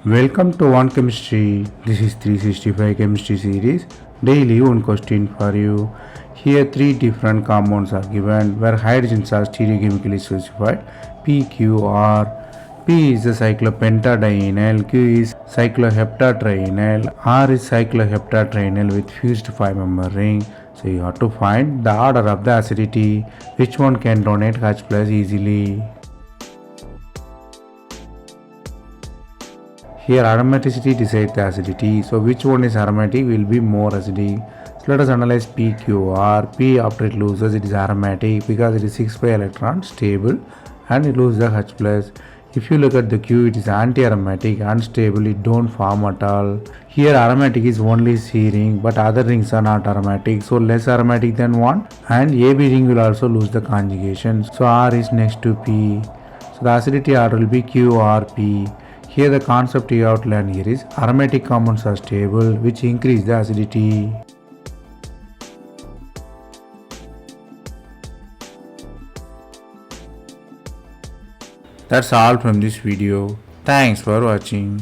Welcome to One Chemistry. This is 365 Chemistry series. Daily one question for you. Here three different compounds are given where hydrogens are stereochemically specified. P, Q, R. P is the cyclopentadienyl, Q is cycloheptatrienyl, R is cycloheptatrienyl with fused 5-member ring. So you have to find the order of the acidity, which one can donate H plus easily. Here aromaticity decides the acidity, so which one is aromatic will be more acidic. So let us analyze PQR. P after it loses it is aromatic because it is 6 pi electron stable and it loses the H plus. If you look at the Q, it is anti-aromatic, unstable, it don't form at all. Here aromatic is only C ring but other rings are not aromatic, so less aromatic than 1, and AB ring will also lose the conjugation, so R is next to P. So the acidity order will be QRP. Here the concept you outline here is aromatic compounds are stable which increase the acidity. That's all from this video. Thanks for watching.